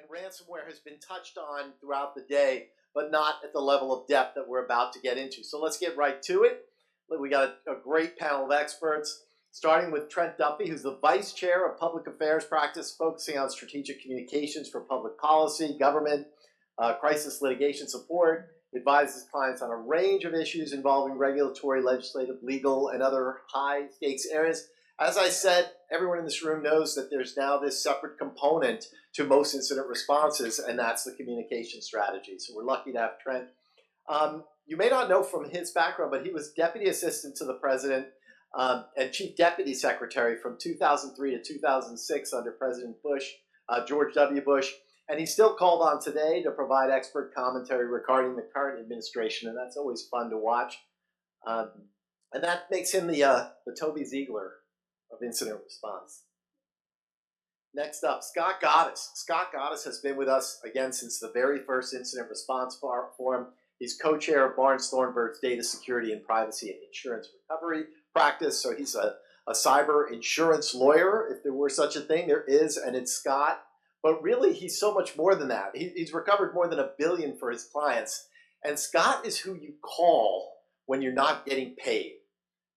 and ransomware has been touched on throughout the day, but not at the level of depth that we're about to get into. So let's get right to it. We got a great panel of experts, starting with Trent Duffy, who's the Vice Chair of Public Affairs Practice, focusing on strategic communications for public policy, government, crisis litigation support, advises clients on a range of issues involving regulatory, legislative, legal, and other high-stakes areas. As I said, everyone in this room knows that there's now this separate component to most incident responses, and that's the communication strategy. So we're lucky to have Trent. You may not know from his background, but he was Deputy Assistant to the President and Chief Deputy Secretary from 2003 to 2006 under President Bush, George W. Bush. And he's still called on today to provide expert commentary regarding the current administration, and that's always fun to watch. And that makes him the Toby Ziegler of incident response. Next up, Scott Goddess. Scott Goddess has been with us again since the very first incident response forum. He's co-chair of Barnes Thornburg's Data Security and Privacy and Insurance Recovery practice. So he's a cyber insurance lawyer, if there were such a thing. There is, and it's Scott. But really, he's so much more than that. He's recovered more than $1 billion for his clients. And Scott is who you call when you're not getting paid.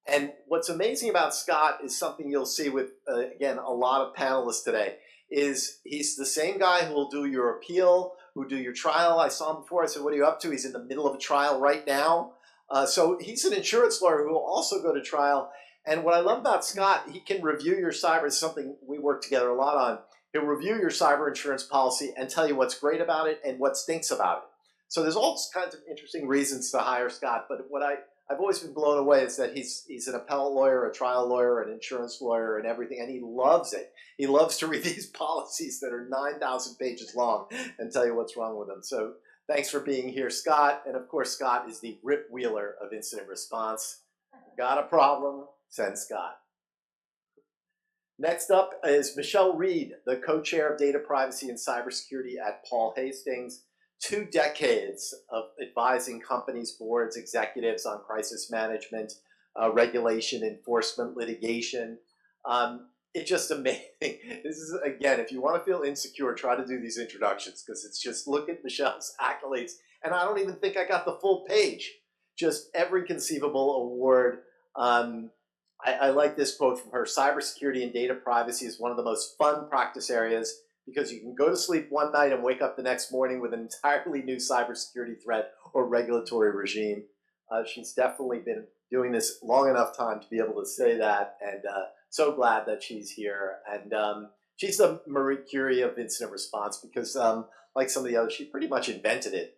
And what's amazing about Scott is something you'll see with, again, a lot of panelists today, is he's the same guy who will do your appeal, who do your trial. I saw him before. I said, what are you up to? He's in the middle of a trial right now. So he's an insurance lawyer who will also go to trial. And what I love about Scott, he can review your cyber. It's something we work together a lot on. He'll review your cyber insurance policy and tell you what's great about it and what stinks about it. So there's all kinds of interesting reasons to hire Scott. But what I've always been blown away is that he's an appellate lawyer, a trial lawyer, an insurance lawyer, and everything, and he loves it. He loves to read these policies that are 9,000 pages long and tell you what's wrong with them. So thanks for being here, Scott. And of course, Scott is the Rip Wheeler of incident response. Got a problem? Send Scott. Next up is Michelle Reed, the co-chair of Data Privacy and Cybersecurity at Paul Hastings. 2 decades of advising companies, boards, executives on crisis management, regulation, enforcement, litigation. It's just amazing. This is, again, if you want to feel insecure, try to do these introductions, because it's just, look at Michelle's accolades. And I don't even think I got the full page. Just every conceivable award. I like this quote from her: cybersecurity and data privacy is one of the most fun practice areas because you can go to sleep one night and wake up the next morning with an entirely new cybersecurity threat or regulatory regime. She's definitely been doing this long enough time to be able to say that, and so glad that she's here. And she's the Marie Curie of incident response because, like some of the others, she pretty much invented it.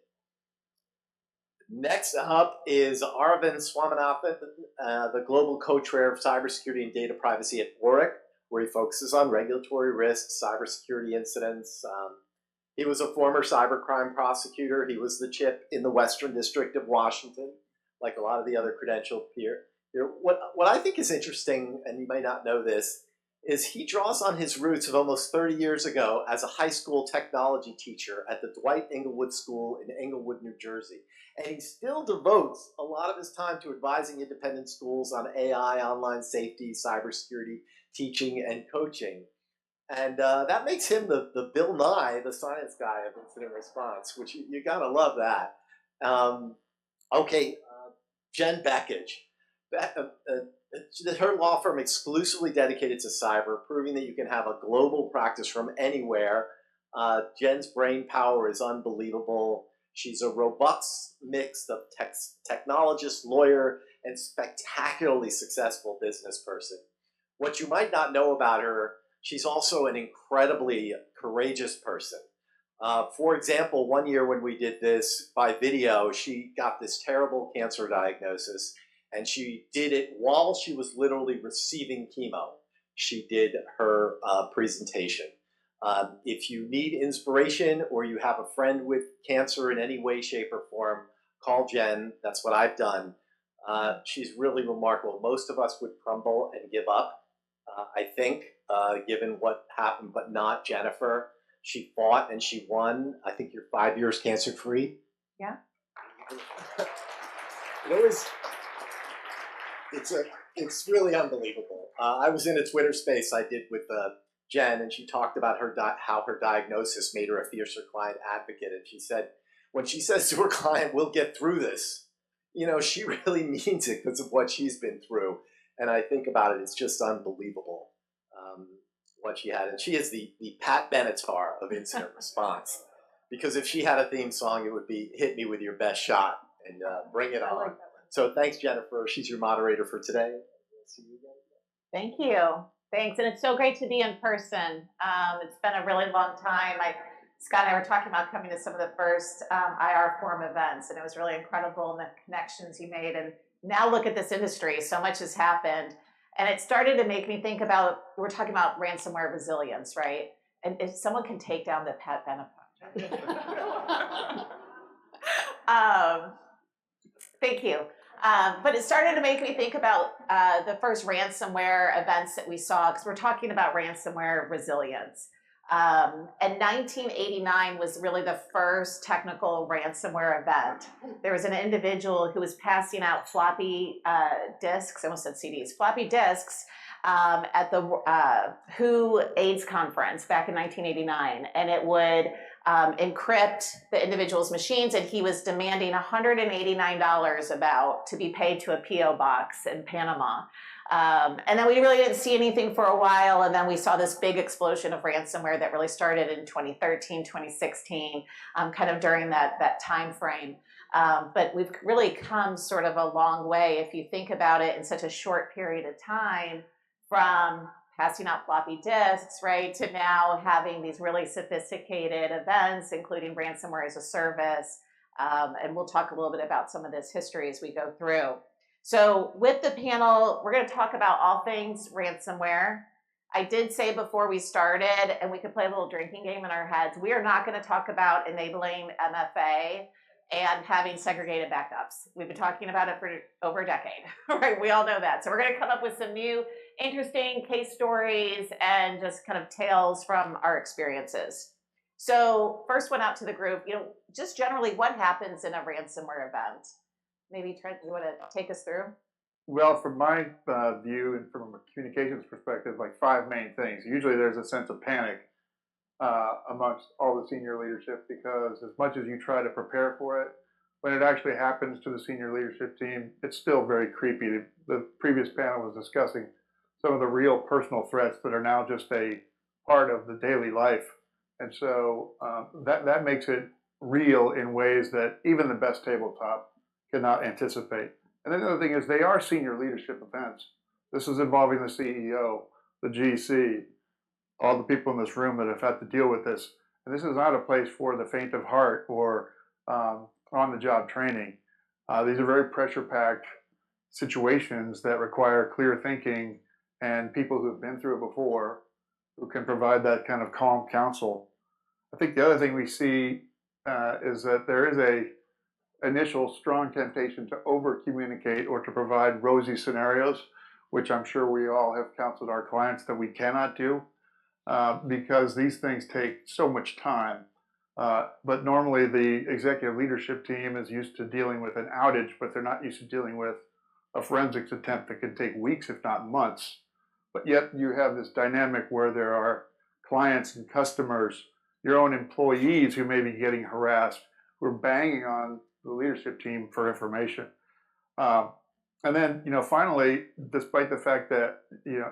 Next up is Aravind Swaminathan, the global co-chair of cybersecurity and data privacy at Orrick, where he focuses on regulatory risks, cybersecurity incidents. He was a former cybercrime prosecutor. He was the CHIP in the Western District of Washington, like a lot of the other credentialed peers. What I think is interesting, and you may not know this, is he draws on his roots of almost 30 years ago as a high school technology teacher at the Dwight Englewood School in Englewood, New Jersey. And he still devotes a lot of his time to advising independent schools on AI, online safety, cybersecurity, teaching, and coaching. And that makes him the Bill Nye, the science guy of incident response, which you gotta love that. Jen Beckage. Her law firm exclusively dedicated to cyber, proving that you can have a global practice from anywhere. Jen's brain power is unbelievable. She's a robust mix of technologist, lawyer, and spectacularly successful business person. What you might not know about her, she's also an incredibly courageous person. For example, one year when we did this by video, she got this terrible cancer diagnosis, and she did it while she was literally receiving chemo. She did her presentation. If you need inspiration or you have a friend with cancer in any way, shape, or form, call Jen. That's what I've done. She's really remarkable. Most of us would crumble and give up, I think, given what happened, but not Jennifer. She fought and she won. I think you're 5 years cancer-free. Yeah. It's really unbelievable. I was in a Twitter space I did with Jen, and she talked about how her diagnosis made her a fiercer client advocate. And she said, when she says to her client, "We'll get through this," she really means it because of what she's been through. And I think about it, it's just unbelievable what she had. And she is the Pat Benatar of incident response. Because if she had a theme song, it would be "Hit Me With Your Best Shot" and "Bring It On." So thanks, Jennifer. She's your moderator for today. See you again. Thank you. Thanks. And it's so great to be in person. It's been a really long time. Scott and I were talking about coming to some of the first IR Forum events, and it was really incredible, and the connections you made. And now look at this industry. So much has happened. And it started to make me think about, we're talking about ransomware resilience, right? And if someone can take down the Pat Benatar. Thank you. But it started to make me think about the first ransomware events that we saw, because we're talking about ransomware resilience. And 1989 was really the first technical ransomware event. There was an individual who was passing out floppy disks, I almost said CDs, floppy disks at the WHO AIDS conference back in 1989. And it would encrypt the individual's machines, and he was demanding $189 to be paid to a PO box in Panama. And then we really didn't see anything for a while, and then we saw this big explosion of ransomware that really started in 2013, 2016, kind of during that time frame. But we've really come sort of a long way if you think about it in such a short period of time, from passing out floppy disks, right, to now having these really sophisticated events, including ransomware as a service. And we'll talk a little bit about some of this history as we go through. So with the panel, we're going to talk about all things ransomware. I did say before we started, and we could play a little drinking game in our heads, we are not going to talk about enabling MFA and having segregated backups. We've been talking about it for over a decade, right? We all know that. So we're going to come up with some new interesting case stories and just kind of tales from our experiences. So first one out to the group, just generally what happens in a ransomware event? Maybe Trent, you want to take us through? Well, from my view and from a communications perspective, like 5 main things. Usually there's a sense of panic amongst all the senior leadership, because as much as you try to prepare for it, when it actually happens to the senior leadership team, it's still very creepy. The previous panel was discussing some of the real personal threats that are now just a part of the daily life. And so that makes it real in ways that even the best tabletop cannot anticipate. And then the other thing is, they are senior leadership events. This is involving the CEO, the GC, all the people in this room that have had to deal with this. And this is not a place for the faint of heart or on-the-job training. These are very pressure-packed situations that require clear thinking and people who've been through it before, who can provide that kind of calm counsel. I think the other thing we see is that there is a initial strong temptation to over-communicate or to provide rosy scenarios, which I'm sure we all have counseled our clients that we cannot do, because these things take so much time. But normally the executive leadership team is used to dealing with an outage, but they're not used to dealing with a forensics attempt that can take weeks, if not months. But yet you have this dynamic where there are clients and customers, your own employees who may be getting harassed, who are banging on the leadership team for information. And then, finally, despite the fact that,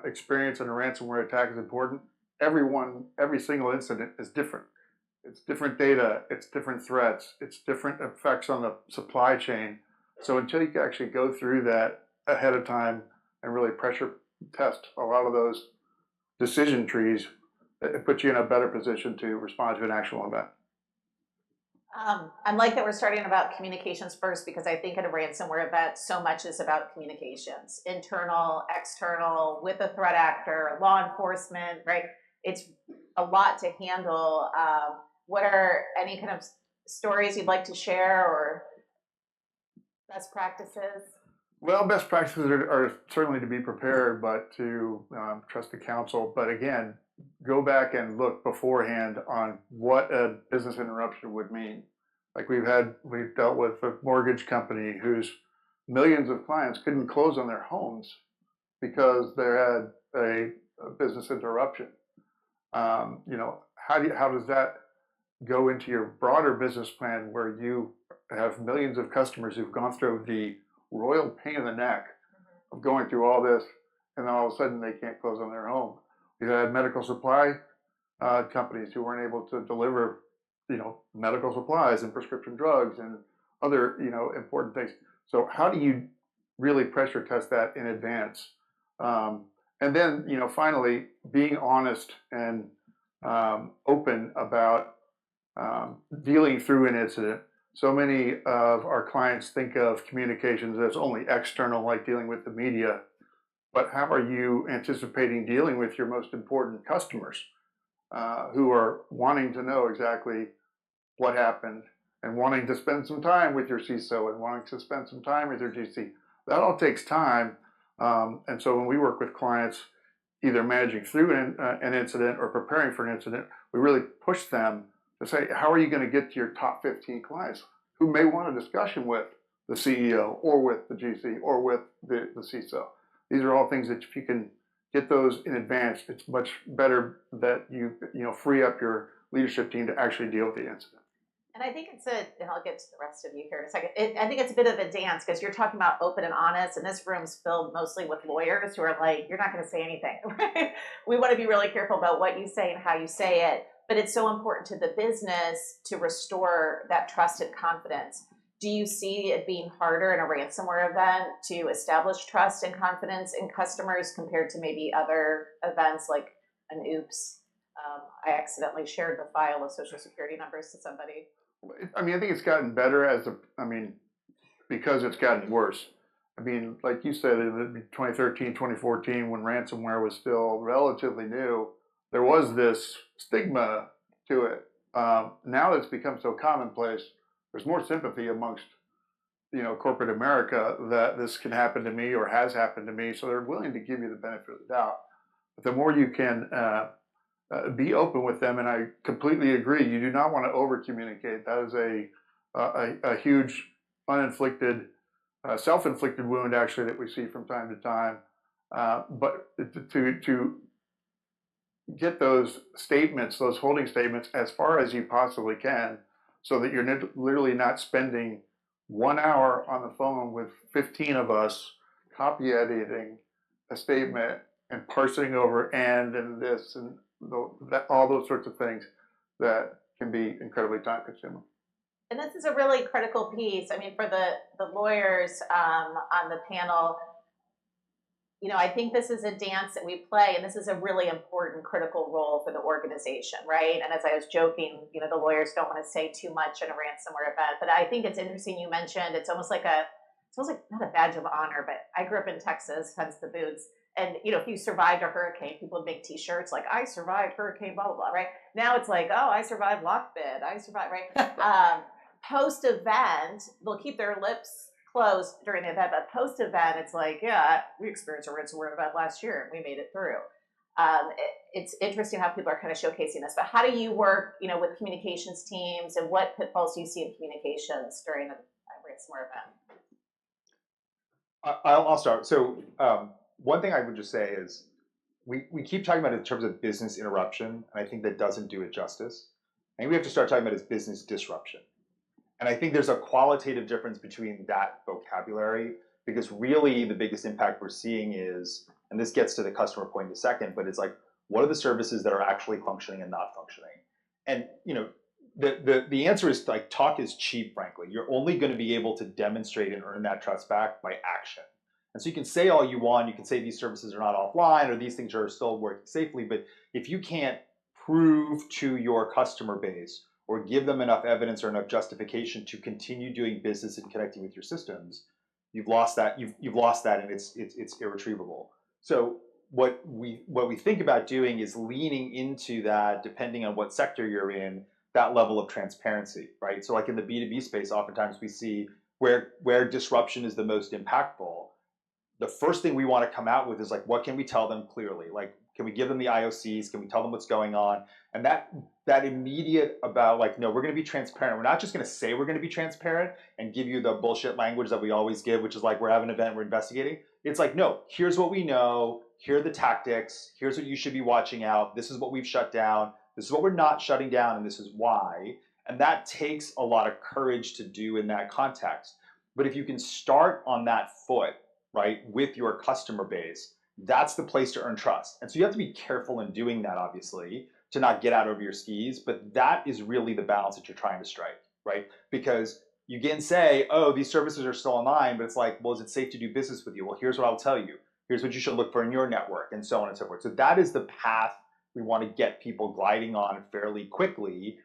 experience in a ransomware attack is important, every single incident is different. It's different data, it's different threats, it's different effects on the supply chain. So until you can actually go through that ahead of time and really pressure test a lot of those decision trees, it puts you in a better position to respond to an actual event. I like that we're starting about communications first, because I think at a ransomware event, so much is about communications, internal, external, with a threat actor, law enforcement, right? It's a lot to handle. What are any kind of stories you'd like to share, or best practices? Well, best practices are certainly to be prepared, but to trust the counsel. But again, go back and look beforehand on what a business interruption would mean. Like we've dealt with a mortgage company whose millions of clients couldn't close on their homes because they had a business interruption. How does that go into your broader business plan where you have millions of customers who've gone through the royal pain in the neck of going through all this, and then all of a sudden they can't close on their home. We've had medical supply companies who weren't able to deliver, medical supplies and prescription drugs and other, important things. So how do you really pressure test that in advance? And then, finally, being honest and open about dealing through an incident. So many of our clients think of communications as only external, like dealing with the media. But how are you anticipating dealing with your most important customers who are wanting to know exactly what happened and wanting to spend some time with your CISO and wanting to spend some time with your GC? That all takes time. And so when we work with clients, either managing through an incident or preparing for an incident, we really push them to say, how are you going to get to your top 15 clients who may want a discussion with the CEO or with the GC or with the CISO? These are all things that if you can get those in advance, it's much better that you free up your leadership team to actually deal with the incident. And I think and I'll get to the rest of you here in a second. I think it's a bit of a dance because you're talking about open and honest, and this room's filled mostly with lawyers who are like, you're not going to say anything, right? We want to be really careful about what you say and how you say it, but it's so important to the business to restore that trust and confidence. Do you see it being harder in a ransomware event to establish trust and confidence in customers compared to maybe other events like an oops? I accidentally shared the file of social security numbers to somebody. I think it's gotten better because it's gotten worse. Like you said, in 2013, 2014, when ransomware was still relatively new, there was this stigma to it. Now it's become so commonplace, there's more sympathy amongst, corporate America that this can happen to me or has happened to me. So they're willing to give you the benefit of the doubt. But the more you can be open with them, and I completely agree. You do not want to over communicate. That is a huge uninflicted, self-inflicted wound, actually, that we see from time to time. But to get those statements, those holding statements, as far as you possibly can, so that you're literally not spending 1 hour on the phone with 15 of us, copy editing a statement and parsing over and this and all those sorts of things that can be incredibly time consuming. And this is a really critical piece. For the lawyers on the panel, I think this is a dance that we play, and this is a really important, critical role for the organization, right? And as I was joking, the lawyers don't want to say too much in a ransomware event, but I think it's interesting you mentioned it's almost like not a badge of honor, but I grew up in Texas, hence the boots. And, if you survived a hurricane, people would make T-shirts like, I survived hurricane, blah, blah, blah, right? Now it's like, oh, I survived lockbit. I survived, right? Post-event, they'll keep their lips closed during the event, but post-event, it's like, yeah, we experienced a ransomware event last year, and we made it through. It's interesting how people are kind of showcasing this, but how do you work, with communications teams, and what pitfalls do you see in communications during a ransomware event? I'll start. So one thing I would just say is we keep talking about it in terms of business interruption, and I think that doesn't do it justice. I think we have to start talking about it as business disruption. And I think there's a qualitative difference between that vocabulary, because really the biggest impact we're seeing is, and this gets to the customer point in a second, but it's like, what are the services that are actually functioning and not functioning? And the answer is like, talk is cheap, frankly. You're only going to be able to demonstrate and earn that trust back by action. And so you can say all you want, you can say these services are not offline or these things are still working safely, but if you can't prove to your customer base or give them enough evidence or enough justification to continue doing business and connecting with your systems, you've lost that. You've lost that, and it's irretrievable. So what we think about doing is leaning into that, depending on what sector you're in, that level of transparency, right? So like in the B2B space, oftentimes we see where disruption is the most impactful. The first thing we want to come out with is like, what can we tell them clearly? Like, Can we give them the IOCs? Can we tell them what's going on? And that immediate about like, no, we're going to be transparent. We're not just going to say we're going to be transparent and give you the bullshit language that we always give, which is like, we're having an event, we're investigating. It's like, no, here's what we know. Here are the tactics. Here's what you should be watching out. This is what we've shut down. This is what we're not shutting down, and this is why. And that takes a lot of courage to do in that context. But if you can start on that foot, right, with your customer base, that's the place to earn trust. And so you have to be careful in doing that, obviously, to not get out over your skis. But that is really the balance that you're trying to strike, right? Because you can say, oh, these services are still online, but it's like, well, is it safe to do business with you? Well, here's what I'll tell you. Here's what you should look for in your network, and so on and so forth. So that is the path we want to get people gliding on fairly quickly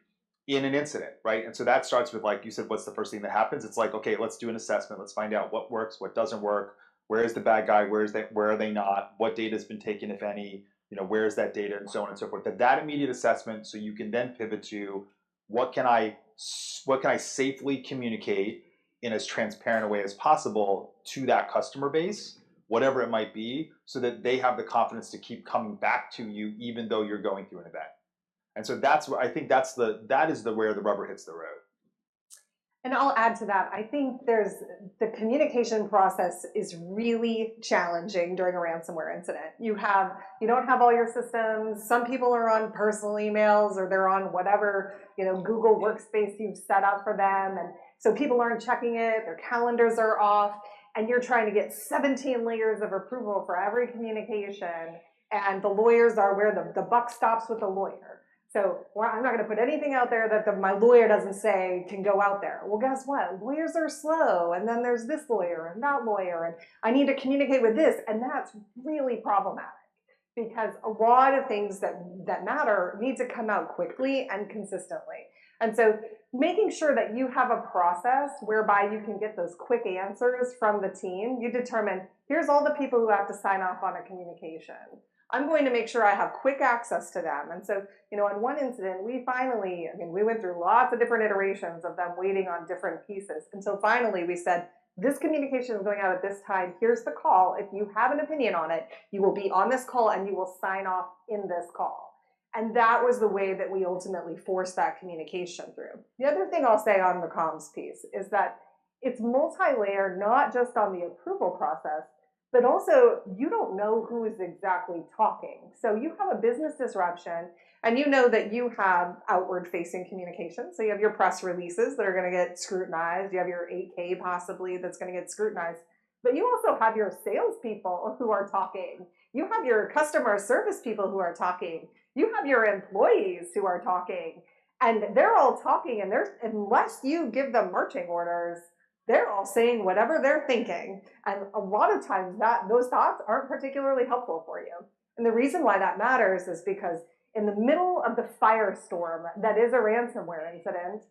in an incident, right? And so that starts with, like you said, what's the first thing that happens? It's like, okay, let's do an assessment. Let's find out what works, what doesn't work. Where is the bad guy? Where are they not? What data has been taken, if any? Where is that data, and so on and so forth. That immediate assessment, so you can then pivot to what can I safely communicate in as transparent a way as possible to that customer base, whatever it might be, so that they have the confidence to keep coming back to you even though you're going through an event. And so that's what I think that is where the rubber hits the road. And I'll add to that. I think the communication process is really challenging during a ransomware incident. You don't have all your systems. Some people are on personal emails, or they're on whatever, Google Workspace you've set up for them. And so people aren't checking it, their calendars are off, and you're trying to get 17 layers of approval for every communication. And the lawyers are where the buck stops with the lawyer. So I'm not going to put anything out there that my lawyer doesn't say can go out there. Well, guess what? Lawyers are slow. And then there's this lawyer and that lawyer. And I need to communicate with this. And that's really problematic, because a lot of things that matter need to come out quickly and consistently. And so making sure that you have a process whereby you can get those quick answers from the team. You determine, here's all the people who have to sign off on a communication. I'm going to make sure I have quick access to them. And so, in one incident, we went through lots of different iterations of them waiting on different pieces until finally we said, this communication is going out at this time. Here's the call. If you have an opinion on it, you will be on this call and you will sign off in this call. And that was the way that we ultimately forced that communication through. The other thing I'll say on the comms piece is that it's multi-layered, not just on the approval process, but also you don't know who is exactly talking. So you have a business disruption, and you know that you have outward-facing communication. So you have your press releases that are going to get scrutinized. You have your 8K possibly that's going to get scrutinized. But you also have your salespeople who are talking. You have your customer service people who are talking. You have your employees who are talking. And they're all talking, and unless you give them marching orders, they're all saying whatever they're thinking. And a lot of times those thoughts aren't particularly helpful for you. And the reason why that matters is because in the middle of the firestorm that is a ransomware incident,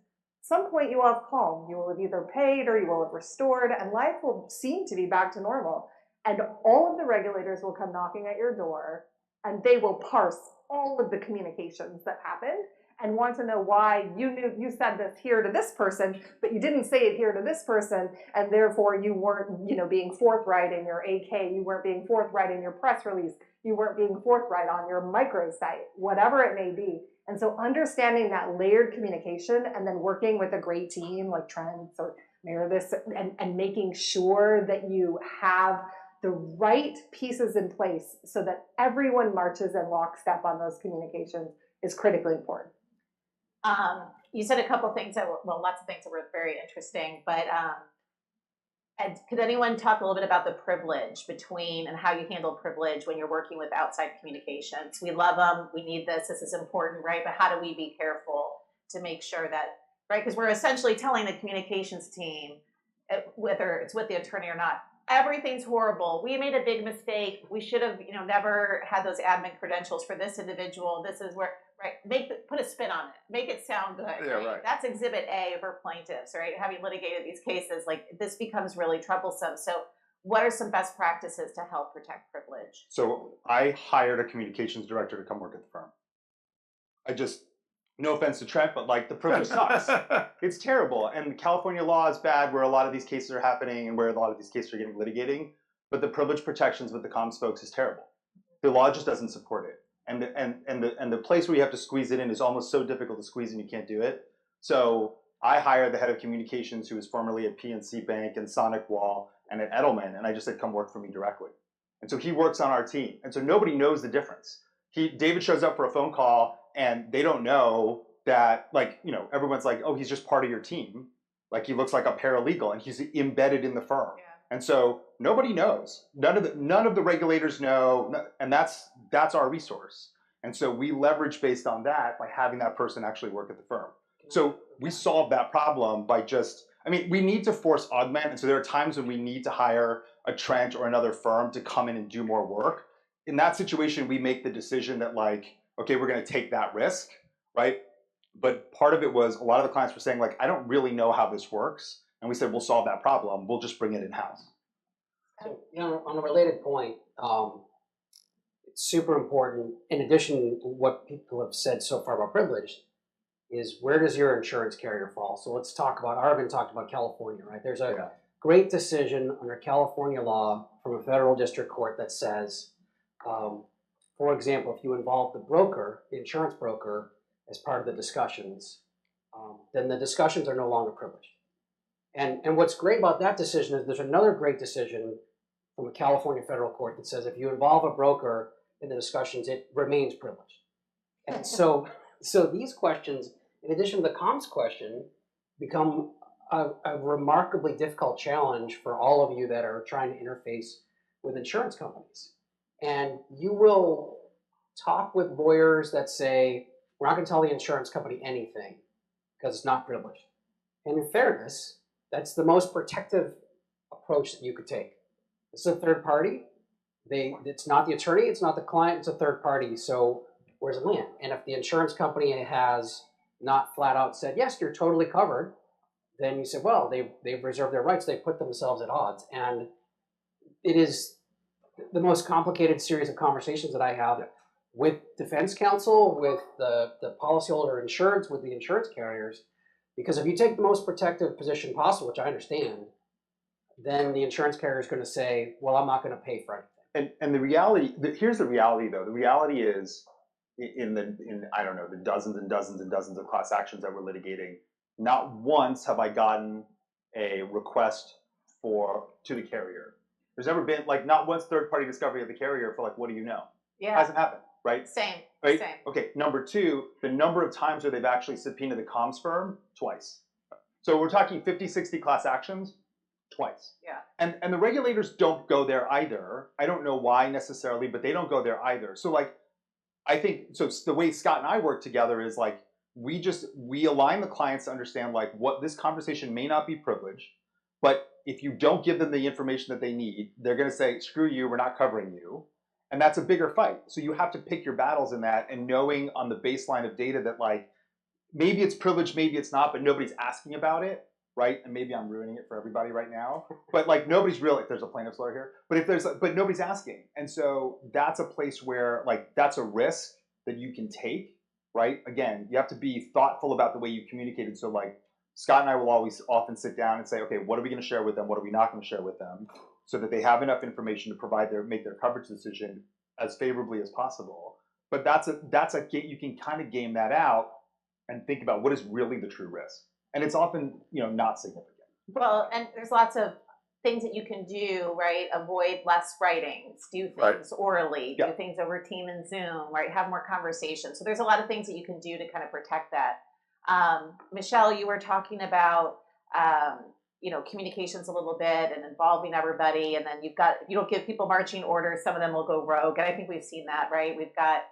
some point you will have calm. You will have either paid or you will have restored, and life will seem to be back to normal. And all of the regulators will come knocking at your door, and they will parse all of the communications that happened and want to know why you said this here to this person, but you didn't say it here to this person, and therefore you weren't, being forthright in your AK, you weren't being forthright in your press release, you weren't being forthright on your microsite, whatever it may be. And so understanding that layered communication and then working with a great team like Trent or Meredith and making sure that you have the right pieces in place so that everyone marches in lockstep on those communications is critically important. You said a couple things lots of things that were very interesting, but and could anyone talk a little bit about the privilege and how you handle privilege when you're working with outside communications? We love them. We need this. This is important, right? But how do we be careful to make sure that, right? Because we're essentially telling the communications team, whether it's with the attorney or not, everything's horrible. We made a big mistake. We should have, never had those admin credentials for this individual. This is where, right? Put a spin on it. Make it sound good. Yeah, right. That's exhibit A for plaintiffs, right? Having litigated these cases, this becomes really troublesome. So what are some best practices to help protect privilege? So I hired a communications director to come work at the firm. No offense to Trent, but the privilege sucks. It's terrible. And California law is bad where a lot of these cases are happening and where a lot of these cases are getting litigating. But the privilege protections with the comms folks is terrible. the law just doesn't support it. And the place where you have to squeeze it in is almost so difficult to squeeze and you can't do it. So I hired the head of communications who was formerly at PNC Bank and Sonic Wall and at Edelman, and I just said, come work for me directly. And so he works on our team. And so nobody knows the difference. David shows up for a phone call and they don't know that, like, you know, everyone's like, oh, he's just part of your team. Like, he looks like a paralegal and he's embedded in the firm. Yeah. And so nobody knows. None of the regulators know, and that's our resource. And so we leverage based on that by having that person actually work at the firm. So we solve that problem by just, I mean, we need to force augment. And so there are times when we need to hire a Trent or another firm to come in and do more work. In that situation, we make the decision that, like, okay, we're going to take that risk, right? But part of it was a lot of the clients were saying, like, I don't really know how this works. And we said, we'll solve that problem. We'll just bring it in-house. So, you know, on a related point, it's super important, in addition to what people have said so far about privilege, is where does your insurance carrier fall? So let's talk about, Aravind talked about California, right? There's a great decision under California law from a federal district court that says, for example, if you involve the broker, the insurance broker, as part of the discussions, then the discussions are no longer privileged. And what's great about that decision is there's another great decision from a California federal court that says if you involve a broker in the discussions, it remains privileged. And so these questions, in addition to the comms question, become a remarkably difficult challenge for all of you that are trying to interface with insurance companies. And you will talk with lawyers that say, we're not going to tell the insurance company anything because it's not privileged. And in fairness, that's the most protective approach that you could take. It's a third party. It's not the attorney, it's not the client, it's a third party. So where's it land? And if the insurance company has not flat out said, yes, you're totally covered, then you say, well, they've reserved their rights, they put themselves at odds. And it is the most complicated series of conversations that I have with defense counsel, with the policyholder insureds, with the insurance carriers. Because if you take the most protective position possible, which I understand, then the insurance carrier is going to say, well, I'm not going to pay for anything. And the reality, here's the reality though. The reality is in I don't know, the dozens and dozens and dozens of class actions that we're litigating, not once have I gotten a request to the carrier. There's never been, like, not once third-party discovery of the carrier for, like, what do you know? Yeah. Hasn't happened, right? Same. Right? Same. Okay, number two, the number of times where they've actually subpoenaed the comms firm, twice. So we're talking 50, 60 class actions, twice. Yeah. And the regulators don't go there either. I don't know why necessarily, but they don't go there either. So, like, I think, so the way Scott and I work together is, like, we align the clients to understand, like, what this conversation may not be privileged, but if you don't give them the information that they need, they're going to say, screw you, we're not covering you. And that's a bigger fight. So you have to pick your battles in that, and knowing on the baseline of data that, like, maybe it's privileged, maybe it's not, but nobody's asking about it, right? And maybe I'm ruining it for everybody right now. But, like, nobody's really, if there's a plaintiff's lawyer here, but nobody's asking. And so that's a place where, like, that's a risk that you can take, right? Again, you have to be thoughtful about the way you communicated. So, like, Scott and I will often sit down and say, okay, what are we going to share with them? What are we not going to share with them? So that they have enough information to make their coverage decision as favorably as possible. But you can kind of game that out and think about what is really the true risk. And it's often, not significant. Well, and there's lots of things that you can do, right? Avoid less writings, do things orally, do things over Team and Zoom, right? Have more conversations. So there's a lot of things that you can do to kind of protect that. Michelle, you were talking about, communications a little bit and involving everybody. And then if you don't give people marching orders, some of them will go rogue. And I think we've seen that, right? We've got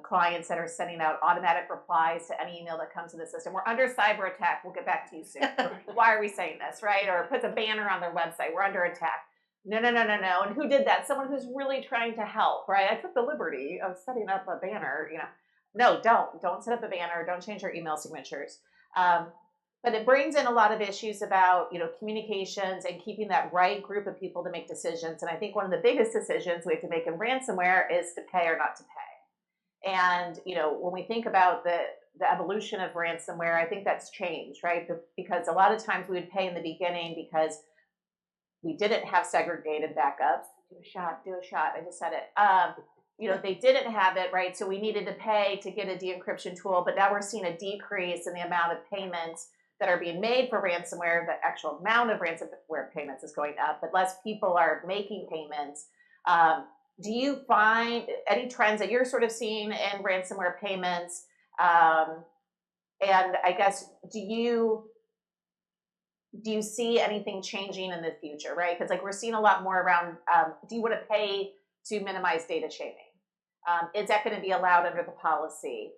clients that are sending out automatic replies to any email that comes in the system. We're under cyber attack. We'll get back to you soon. Why are we saying this, right? Or puts a banner on their website. We're under attack. No. And who did that? Someone who's really trying to help, right? I took the liberty of setting up a banner, No, don't set up a banner. Don't change your email signatures. But it brings in a lot of issues about, communications and keeping that right group of people to make decisions. And I think one of the biggest decisions we have to make in ransomware is to pay or not to pay. And, when we think about the evolution of ransomware, I think that's changed, right? Because a lot of times we would pay in the beginning because we didn't have segregated backups. Do a shot. I just said it. they didn't have it, right? So we needed to pay to get a de-encryption tool, but now we're seeing a decrease in the amount of payments that are being made for ransomware. The actual amount of ransomware payments is going up, but less people are making payments. Do you find any trends that you're sort of seeing in ransomware payments? And I guess, do you see anything changing in the future, right? Because like we're seeing a lot more around, do you want to pay to minimize data shaming? Is that going to be allowed under the policy?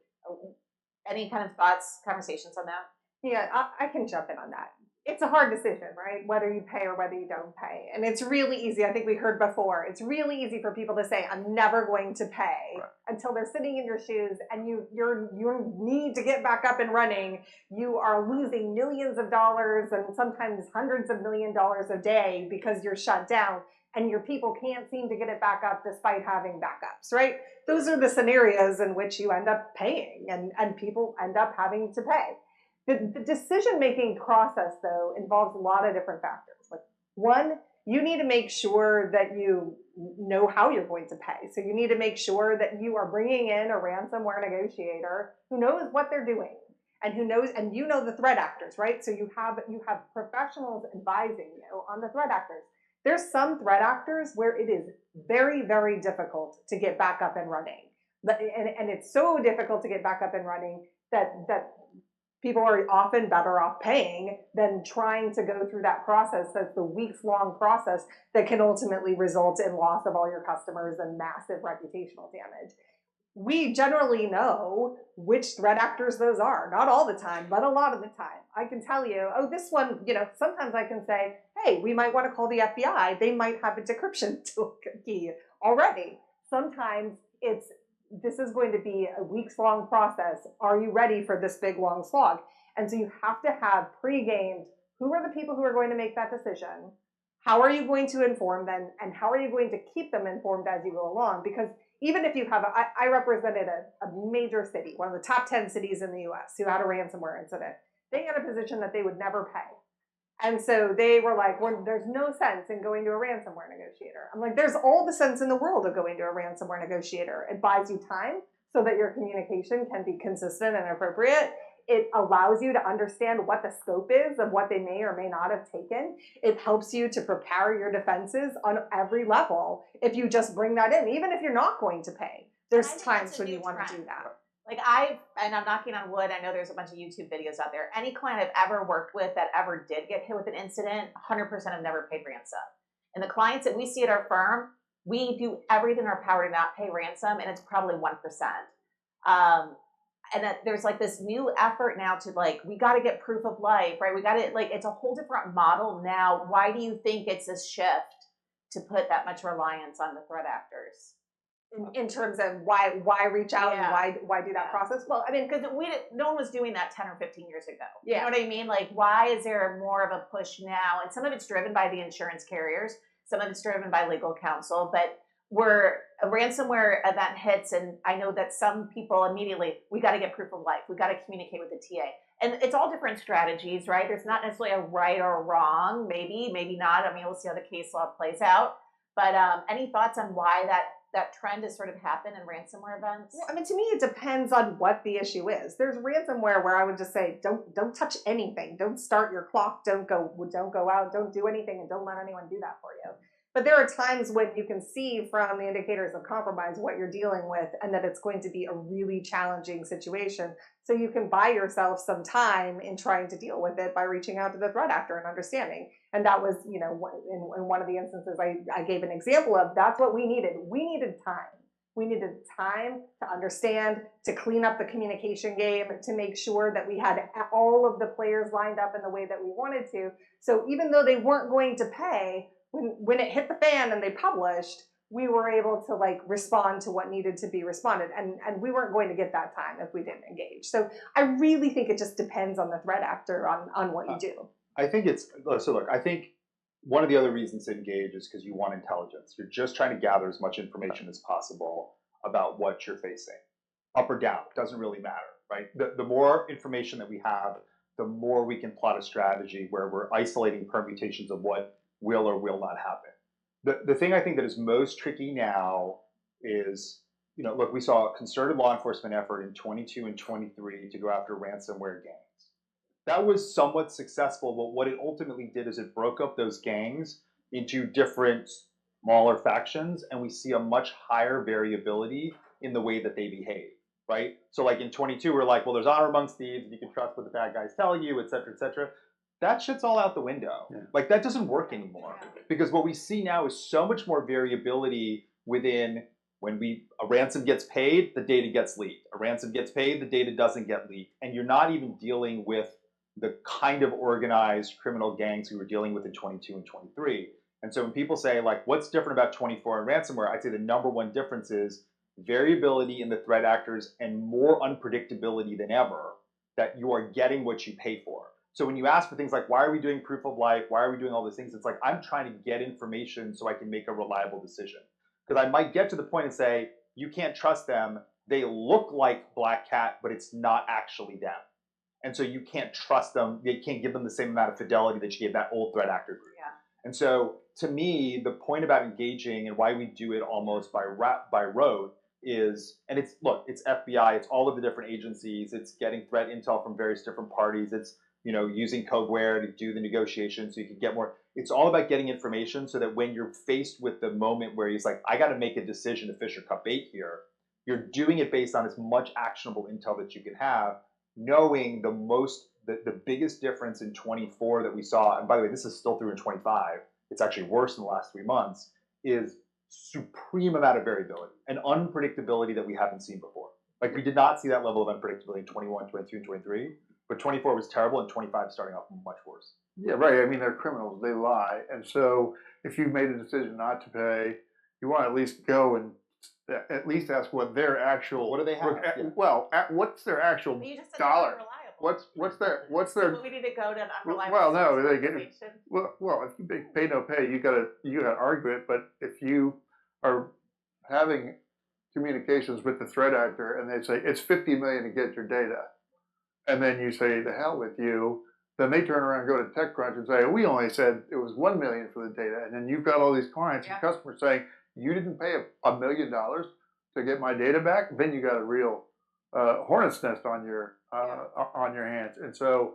Any kind of thoughts, conversations on that? Yeah, I can jump in on that. It's a hard decision, right? Whether you pay or whether you don't pay. And it's really easy. I think we heard before. It's really easy for people to say, I'm never going to pay until they're sitting in your shoes and you need to get back up and running. You are losing millions of dollars and sometimes hundreds of $1 million a day because you're shut down and your people can't seem to get it back up despite having backups, right? Those are the scenarios in which you end up paying and people end up having to pay. The decision-making process, though, involves a lot of different factors. Like, one, you need to make sure that you know how you're going to pay. So you need to make sure that you are bringing in a ransomware negotiator who knows what they're doing and who knows, and you know the threat actors, right? So you have professionals advising you on the threat actors. There's some threat actors where it is very, very difficult to get back up and running. And it's so difficult to get back up and running that people are often better off paying than trying to go through that process. That's the weeks-long process that can ultimately result in loss of all your customers and massive reputational damage. We generally know which threat actors those are. Not all the time, but a lot of the time. I can tell you, oh, this one, sometimes I can say, hey, we might want to call the FBI. They might have a decryption key already. Sometimes this is going to be a weeks-long process. Are you ready for this big, long slog? And so you have to have pre-gamed, who are the people who are going to make that decision? How are you going to inform them? And how are you going to keep them informed as you go along? Because even if you have, I represented a major city, one of the top 10 cities in the US who had a ransomware incident. They had a position that they would never pay. And so they were like, well, there's no sense in going to a ransomware negotiator. I'm like, there's all the sense in the world of going to a ransomware negotiator. It buys you time so that your communication can be consistent and appropriate. It allows you to understand what the scope is of what they may or may not have taken. It helps you to prepare your defenses on every level if you just bring that in, even if you're not going to pay. There's times when you want to do that. Like and I'm knocking on wood, I know there's a bunch of YouTube videos out there. Any client I've ever worked with that ever did get hit with an incident, 100% have never paid ransom. And the clients that we see at our firm, we do everything in our power to not pay ransom, and it's probably 1%. And that there's like this new effort now to we got to get proof of life, right? We got to it's a whole different model now. Why do you think it's a shift to put that much reliance on the threat actors? In terms of why reach out and why do that process? Well, I mean, because no one was doing that 10 or 15 years ago. Yeah. You know what I mean? Like, why is there more of a push now? And some of it's driven by the insurance carriers. Some of it's driven by legal counsel. But where a ransomware event hits, and I know that some people immediately, we got to get proof of life. We got to communicate with the TA. And it's all different strategies, right? There's not necessarily a right or a wrong. Maybe not. I mean, we'll see how the case law plays out. But any thoughts on why that trend has sort of happened in ransomware events? Well, I mean, to me, it depends on what the issue is. There's ransomware where I would just say, don't touch anything. Don't start your clock. Don't go out. Don't do anything, and don't let anyone do that for you. But there are times when you can see from the indicators of compromise what you're dealing with, and that it's going to be a really challenging situation. So you can buy yourself some time in trying to deal with it by reaching out to the threat actor and understanding. And that was, in one of the instances I gave an example of, that's what we needed. We needed time. We needed time to understand, to clean up the communication game, to make sure that we had all of the players lined up in the way that we wanted to. So even though they weren't going to pay, when it hit the fan and they published, we were able to respond to what needed to be responded. And we weren't going to get that time if we didn't engage. So I really think it just depends on the threat actor on what you do. I think I think one of the other reasons to engage is because you want intelligence. You're just trying to gather as much information as possible about what you're facing. Up or down, doesn't really matter, right? The more information that we have, the more we can plot a strategy where we're isolating permutations of what will or will not happen. The thing I think that is most tricky now is look, we saw a concerted law enforcement effort in 22 and 23 to go after ransomware gangs. That was somewhat successful, but what it ultimately did is it broke up those gangs into different smaller factions, and we see a much higher variability in the way that they behave, right? So like in 22, we're like, well, there's honor amongst thieves, and you can trust what the bad guys tell you, et cetera, et cetera. That shit's all out the window. Yeah. Like that doesn't work anymore, because what we see now is so much more variability within when a ransom gets paid, the data gets leaked. A ransom gets paid, the data doesn't get leaked. And you're not even dealing with the kind of organized criminal gangs we were dealing with in 22 and 23. And so when people say, like, what's different about 24 and ransomware, I'd say the number one difference is variability in the threat actors and more unpredictability than ever, that you are getting what you pay for. So when you ask for things like, why are we doing proof of life? Why are we doing all these things? It's like, I'm trying to get information so I can make a reliable decision. Because I might get to the point and say, you can't trust them. They look like Black Cat, but it's not actually them. And so you can't trust them. They can't give them the same amount of fidelity that you gave that old threat actor group. Yeah. And so to me, the point about engaging and why we do it almost by rote is, and it's FBI, it's all of the different agencies, it's getting threat intel from various different parties, it's using codeware to do the negotiation so you can get more. It's all about getting information so that when you're faced with the moment where he's like, I got to make a decision to fish or cut bait here, you're doing it based on as much actionable intel that you can have, knowing the biggest difference in 24 that we saw, and by the way, this is still through in 25, it's actually worse in the last 3 months, is supreme amount of variability and unpredictability that we haven't seen before. Like we did not see that level of unpredictability in 21, 22, and 23, but 24 was terrible and 25 is starting off much worse. Yeah, right. I mean, they're criminals. They lie. And so if you've made a decision not to pay, you want to at least go and at least ask what their actual. What do they have? Well, what's their actual But you just said dollar? Unreliable. What's So their? we need to go to an unreliable. Well, no, source of they get. information. Well, if you pay no pay, you gotta argue it. But if you are having communications with the threat actor and they say it's $50 million to get your data, and then you say the hell with you, then they turn around and go to TechCrunch and say we only said it was $1 million for the data, and then you've got all these clients and customers saying you didn't pay $1 million to get my data back. Then you got a real hornet's nest on your hands, and so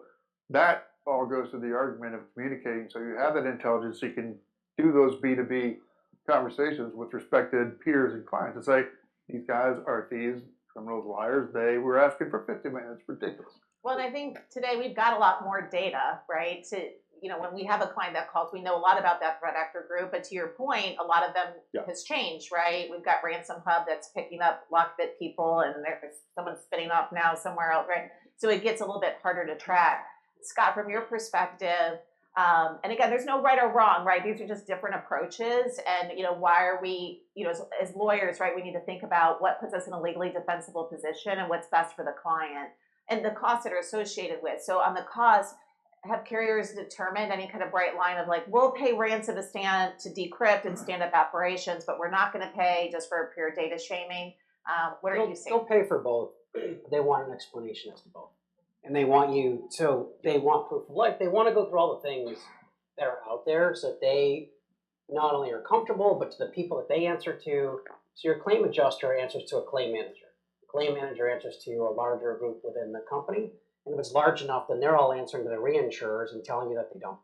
that all goes to the argument of communicating. So you have that intelligence, so you can do those B2B conversations with respected peers and clients and say these guys are thieves, criminals, liars. They were asking for $50 million. It's ridiculous. Well, and I think today we've got a lot more data, right? When we have a client that calls, we know a lot about that threat actor group. But to your point, a lot of them has changed, right? We've got Ransom Hub that's picking up lockbit people, and there's someone spinning off now somewhere else, right? So it gets a little bit harder to track. Scott, from your perspective, and again, there's no right or wrong, right? These are just different approaches. And, why are we, as lawyers, right, we need to think about what puts us in a legally defensible position and what's best for the client and the costs that are associated with. So on the cost, have carriers determined any kind of bright line of like, we'll pay ransom to decrypt and stand up operations, but we're not going to pay just for pure data shaming? What are you saying? They'll pay for both. They want an explanation as to both. And they want they want proof of life. They want to go through all the things that are out there so that they not only are comfortable, but to the people that they answer to. So your claim adjuster answers to a claim manager. The claim manager answers to a larger group within the company. And if it's large enough, then they're all answering to the reinsurers and telling you that they don't.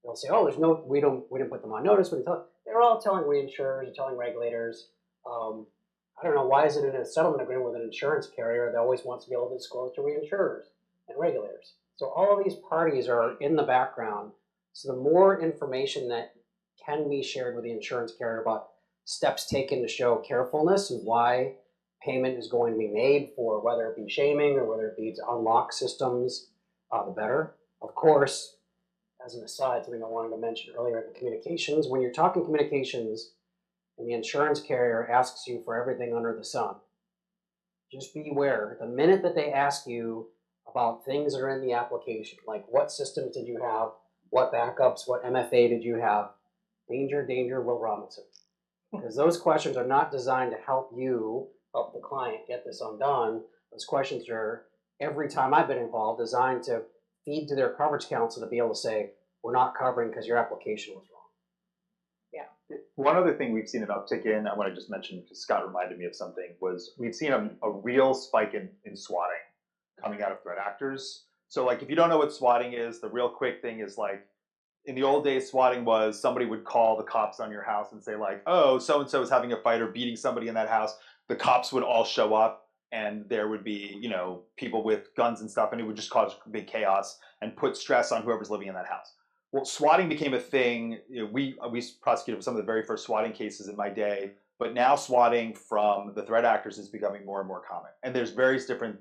They'll say, "Oh, we didn't put them on notice." They're all telling reinsurers and telling regulators. I don't know, why is it in a settlement agreement with an insurance carrier that always wants to be able to disclose to reinsurers and regulators? So all of these parties are in the background. So the more information that can be shared with the insurance carrier about steps taken to show carefulness and why payment is going to be made for whether it be shaming or whether it be to unlock systems, the better. Of course, as an aside, something I wanted to mention earlier in the communications, when you're talking communications and the insurance carrier asks you for everything under the sun, just be aware, the minute that they ask you about things that are in the application, like what systems did you have, what backups, what MFA did you have, danger, Will Robinson. Because those questions are not designed to help the client get this undone. Those questions are, every time I've been involved, designed to feed to their coverage counsel to be able to say, we're not covering because your application was wrong. Yeah. One other thing we've seen an uptick in, I want to just mention, because Scott reminded me of something, was we've seen a real spike in swatting coming out of threat actors. So like, if you don't know what swatting is, the real quick thing is like, in the old days, swatting was somebody would call the cops on your house and say like, oh, so-and-so is having a fight or beating somebody in that house. The cops would all show up and there would be, you know, people with guns and stuff, and it would just cause big chaos and put stress on whoever's living in that house. Well, swatting became a thing. You know, we prosecuted some of the very first swatting cases in my day, but now swatting from the threat actors is becoming more and more common. And there's various different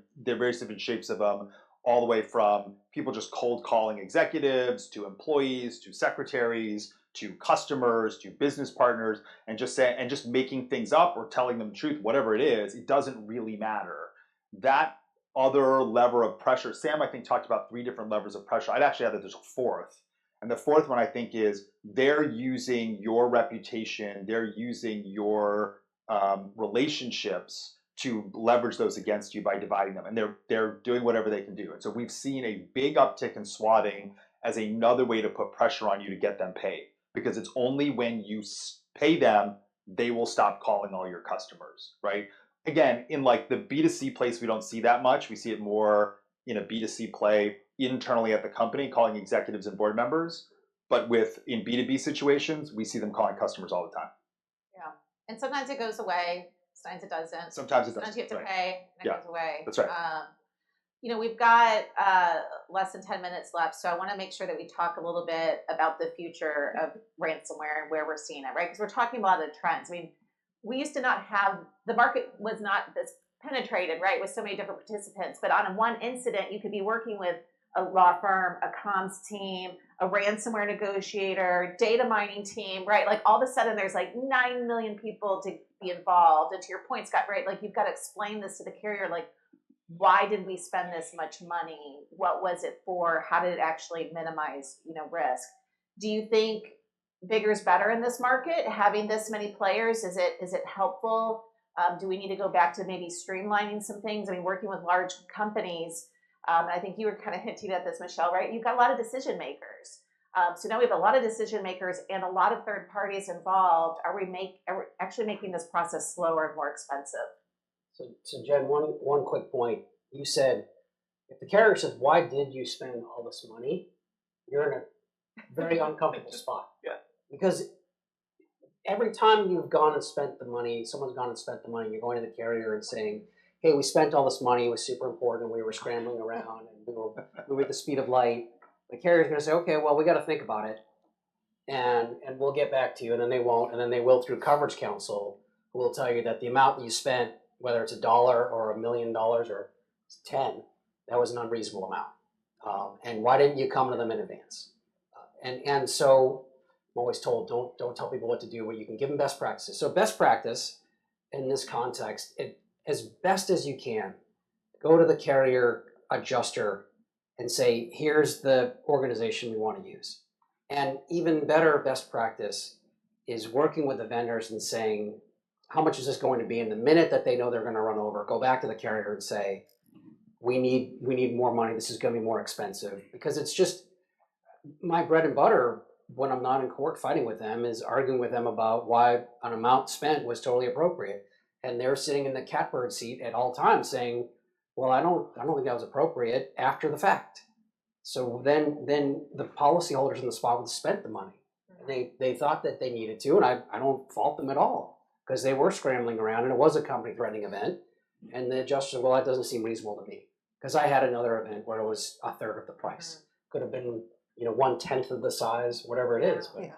shapes of them, all the way from people just cold calling executives to employees to secretaries to customers to business partners, and just making things up or telling them the truth, whatever it is. It doesn't really matter. That other lever of pressure, Sam, I think, talked about 3 different levers of pressure. I'd actually add that there's a fourth. And the fourth one, I think, is they're using your reputation, they're using your relationships to leverage those against you by dividing them. And they're doing whatever they can do. And so we've seen a big uptick in swatting as another way to put pressure on you to get them paid. Because it's only when you pay them, they will stop calling all your customers, right? Again, in like the B2C place, we don't see that much. We see it more in a B2C play internally at the company, calling executives and board members. But in B2B situations, we see them calling customers all the time. Yeah. And sometimes it goes away, sometimes it doesn't. Sometimes it doesn't. Sometimes you have to right. pay and it goes away. That's right. You know, we've got less than 10 minutes left, so I want to make sure that we talk a little bit about the future of ransomware and where we're seeing it, right? Because we're talking about the trends. I mean, we used to not have, the market was not this penetrated, right, with so many different participants, but on one incident, you could be working with a law firm, a comms team, a ransomware negotiator, data mining team, right? Like all of a sudden there's like 9 million people to be involved. And to your point, Scott, right? Like you've got to explain this to the carrier, like, why did we spend this much money? What was it for? How did it actually minimize, you know, risk? Do you think bigger is better in this market? Having this many players, is it helpful? Do we need to go back to maybe streamlining some things? I mean, working with large companies, I think you were kind of hinting at this, Michelle, right? You've got a lot of decision makers. So now we have a lot of decision makers and a lot of third parties involved. Are we actually making this process slower and more expensive? So Jen, one quick point. You said, if the carrier says, why did you spend all this money? You're in a very uncomfortable spot. Yeah. Because every time you've gone and spent the money, someone's gone and spent the money, you're going to the carrier and saying, hey, we spent all this money, it was super important, we were scrambling around, and we were moving at the speed of light. The carrier's going to say, okay, well, we got to think about it, and we'll get back to you, and then they won't, and then they will through coverage counsel, who will tell you that the amount that you spent, whether it's $1 or $1 million or 10, that was an unreasonable amount. And why didn't you come to them in advance? And so I'm always told, don't tell people what to do, but you can give them best practices. So best practice in this context, as best as you can, go to the carrier adjuster and say, here's the organization we want to use. And even better best practice is working with the vendors and saying, how much is this going to be? In the minute that they know they're going to run over, go back to the carrier and say, we need more money. This is going to be more expensive. Because it's just my bread and butter when I'm not in court fighting with them is arguing with them about why an amount spent was totally appropriate. And they're sitting in the catbird seat at all times saying, well, I don't think that was appropriate after the fact. So then the policyholders in the spot would spent the money. And they thought that they needed to, and I don't fault them at all, because they were scrambling around and it was a company threatening event. And the adjuster said, well, that doesn't seem reasonable to me. Because I had another event where it was a third of the price. Could have been, 1/10 of the size, whatever it is. But.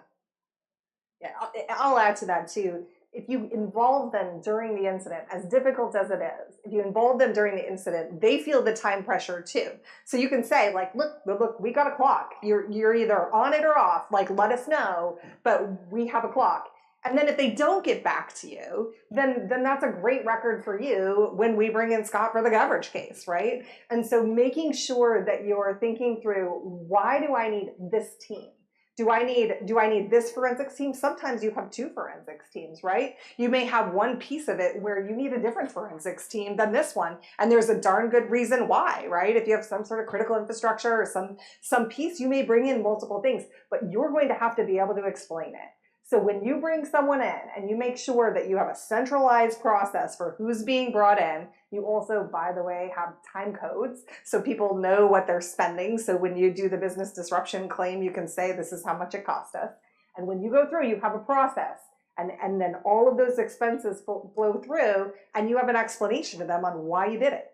Yeah, I'll add to that too. If you involve them during the incident, as difficult as it is, if you involve them during the incident, they feel the time pressure too. So you can say, like, look, we got a clock. You're either on it or off. Like, let us know, but we have a clock. And then if they don't get back to you, then that's a great record for you when we bring in Scott for the coverage case, right? And so making sure that you're thinking through, why do I need this team? Do I need this forensics team? Sometimes you have 2 forensics teams, right? You may have one piece of it where you need a different forensics team than this one. And there's a darn good reason why, right? If you have some sort of critical infrastructure or some piece, you may bring in multiple things, but you're going to have to be able to explain it. So when you bring someone in and you make sure that you have a centralized process for who's being brought in, you also, by the way, have time codes so people know what they're spending. So when you do the business disruption claim, you can say, this is how much it cost us. And when you go through, you have a process. And then all of those expenses flow through, and you have an explanation to them on why you did it.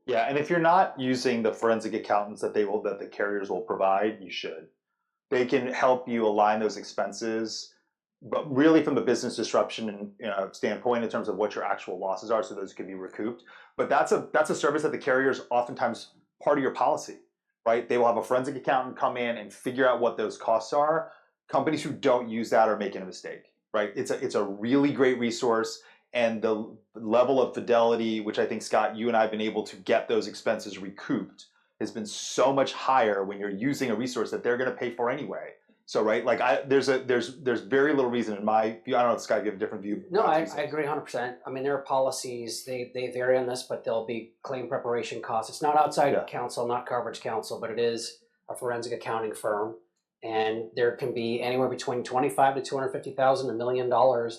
Yeah, and if you're not using the forensic accountants that the carriers will provide, you should. They can help you align those expenses, but really from the business disruption standpoint in terms of what your actual losses are, so those can be recouped. But that's a service that the carriers oftentimes part of your policy, right? They will have a forensic accountant come in and figure out what those costs are. Companies who don't use that are making a mistake, right? It's a really great resource, and the level of fidelity, which I think, Scott, you and I have been able to get those expenses recouped, has been so much higher when you're using a resource that they're going to pay for anyway. So, right, like there's very little reason in my view. I don't know, Scott, if you have a different view. No, I agree 100%. I mean, there are policies, they vary on this, but there'll be claim preparation costs. It's not outside counsel, not coverage counsel, but it is a forensic accounting firm. And there can be anywhere between $25,000 to $250,000, $1 million,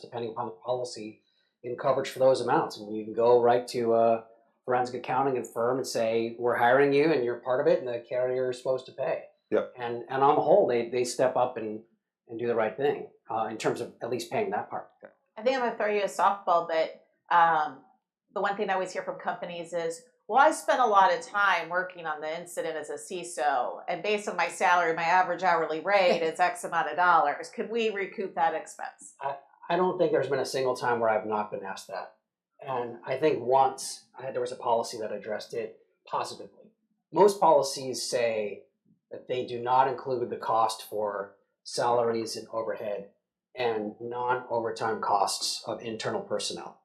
depending upon the policy, in coverage for those amounts. And you can go right to a forensic accounting and firm and say, we're hiring you and you're part of it, and the carrier is supposed to pay. Yep. And on the whole, they step up and do the right thing in terms of at least paying that part. I think I'm going to throw you a softball, but the one thing I always hear from companies is, well, I spent a lot of time working on the incident as a CISO, and based on my salary, my average hourly rate is X amount of dollars. Could we recoup that expense? I don't think there's been a single time where I've not been asked that. And I think once there was a policy that addressed it positively. Most policies say that they do not include the cost for salaries and overhead and non-overtime costs of internal personnel.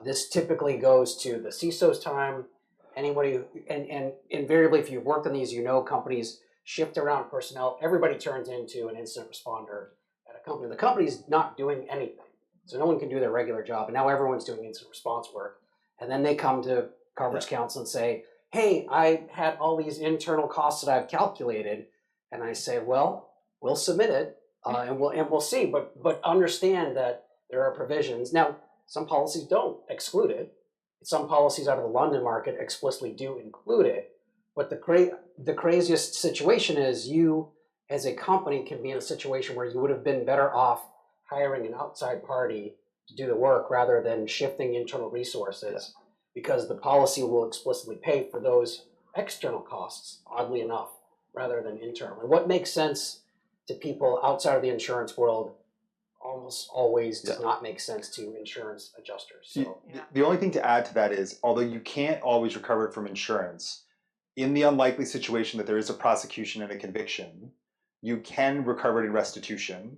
This typically goes to the CISO's time. Anybody, and invariably, if you've worked on these, you know companies shift around personnel. Everybody turns into an incident responder at a company. The company's not doing anything, so no one can do their regular job. And now everyone's doing incident response work. And then they come to coverage counsel and say, hey, I had all these internal costs that I've calculated. And I say, well, we'll submit it and we'll see. But understand that there are provisions. Now, some policies don't exclude it. Some policies out of the London market explicitly do include it. But the craziest situation is you, as a company, can be in a situation where you would have been better off hiring an outside party to do the work rather than shifting internal resources, because the policy will explicitly pay for those external costs, oddly enough, rather than internal. And what makes sense to people outside of the insurance world almost always does not make sense to insurance adjusters. So the only thing to add to that is, although you can't always recover it from insurance, in the unlikely situation that there is a prosecution and a conviction, you can recover it in restitution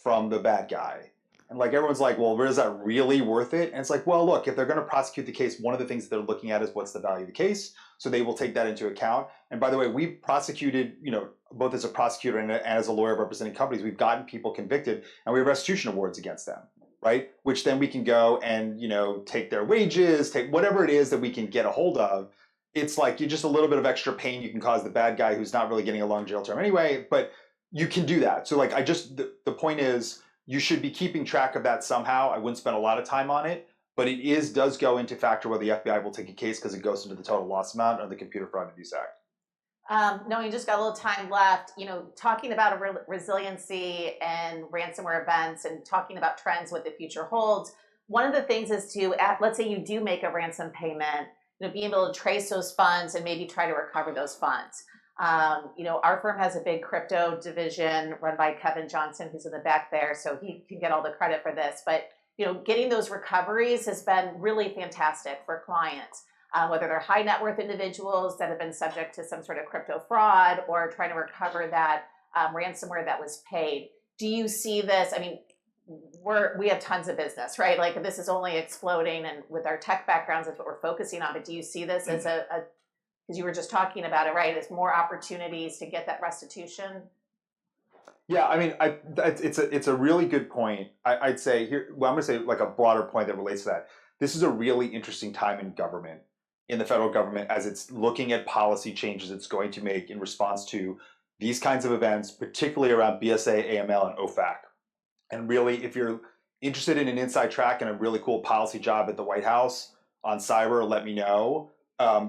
from the bad guy. And like everyone's like, well, is that really worth it? And it's like, well, look, if they're going to prosecute the case, one of the things that they're looking at is what's the value of the case. So they will take that into account. And by the way, we've prosecuted, both as a prosecutor and as a lawyer representing companies, we've gotten people convicted and we have restitution awards against them, right? Which then we can go and, take their wages, take whatever it is that we can get a hold of. It's like you just a little bit of extra pain you can cause the bad guy who's not really getting a long jail term anyway, but you can do that. So like, the point is, you should be keeping track of that somehow. I wouldn't spend a lot of time on it, but it does go into factor whether the FBI will take a case because it goes into the total loss amount of the Computer Fraud and Abuse Act. No, you just got a little time left. Talking about resiliency and ransomware events and talking about trends, what the future holds. One of the things is to, let's say you do make a ransom payment, being able to trace those funds and maybe try to recover those funds. Our firm has a big crypto division run by Kevin Johnson, who's in the back there, so he can get all the credit for this. But, getting those recoveries has been really fantastic for clients, whether they're high net worth individuals that have been subject to some sort of crypto fraud or trying to recover that ransomware that was paid. Do you see this? I mean, we have tons of business, right? Like this is only exploding, and with our tech backgrounds, that's what we're focusing on. But do you see this as because you were just talking about it, right? As more opportunities to get that restitution? Yeah, I mean, it's a really good point. I'd say here, I'm going to say like a broader point that relates to that. This is a really interesting time in government, in the federal government, as it's looking at policy changes it's going to make in response to these kinds of events, particularly around BSA, AML, and OFAC. And really, if you're interested in an inside track and a really cool policy job at the White House on cyber, let me know.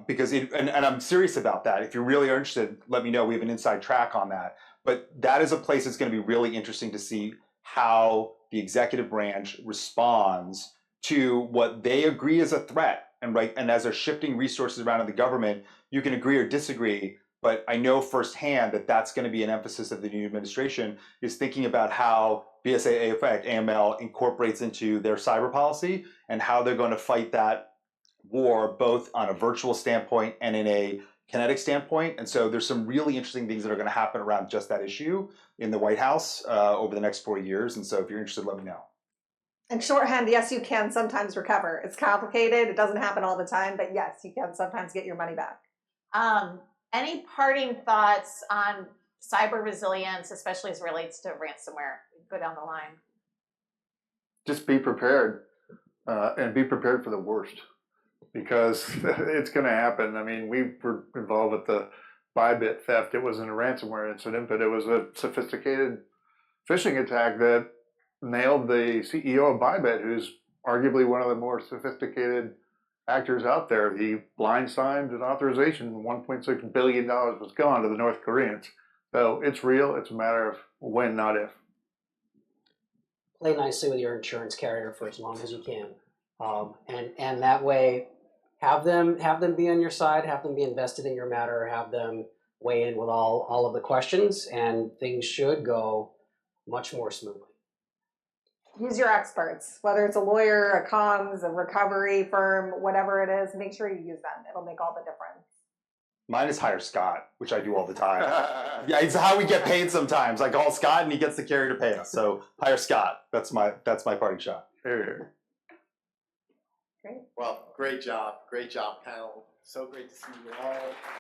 Because and I'm serious about that. If you really are interested, let me know. We have an inside track on that. But that is a place that's going to be really interesting to see how the executive branch responds to what they agree is a threat. And as they're shifting resources around in the government, you can agree or disagree. But I know firsthand that that's going to be an emphasis of the new administration, is thinking about how BSA, AFAC, AML incorporates into their cyber policy and how they're going to fight that war both on a virtual standpoint and in a kinetic standpoint. And so there's some really interesting things that are going to happen around just that issue in the White House over the next 4 years. And so if you're interested, let me know. And shorthand, yes, you can sometimes recover. It's complicated. It doesn't happen all the time, but yes, you can sometimes get your money back. Any parting thoughts on cyber resilience, especially as it relates to ransomware? Go down the line. Just be prepared, and be prepared for the worst, because it's going to happen. I mean, we were involved with the Bybit theft. It wasn't a ransomware incident, but it was a sophisticated phishing attack that nailed the CEO of Bybit, who's arguably one of the more sophisticated actors out there. He blind-signed an authorization. $1.6 billion was gone to the North Koreans. So it's real. It's a matter of when, not if. Play nicely with your insurance carrier for as long as you can, and that way, have them be on your side, have them be invested in your matter, have them weigh in with all of the questions, and things should go much more smoothly. Use your experts, whether it's a lawyer, a comms, a recovery firm, whatever it is, make sure you use them. It'll make all the difference. Mine is hire Scott, which I do all the time. Yeah, it's how we get paid sometimes. I call Scott and he gets the carrier to pay us. So hire Scott. That's my parting shot. Here. Great. Well, great job, panel. So great to see you all.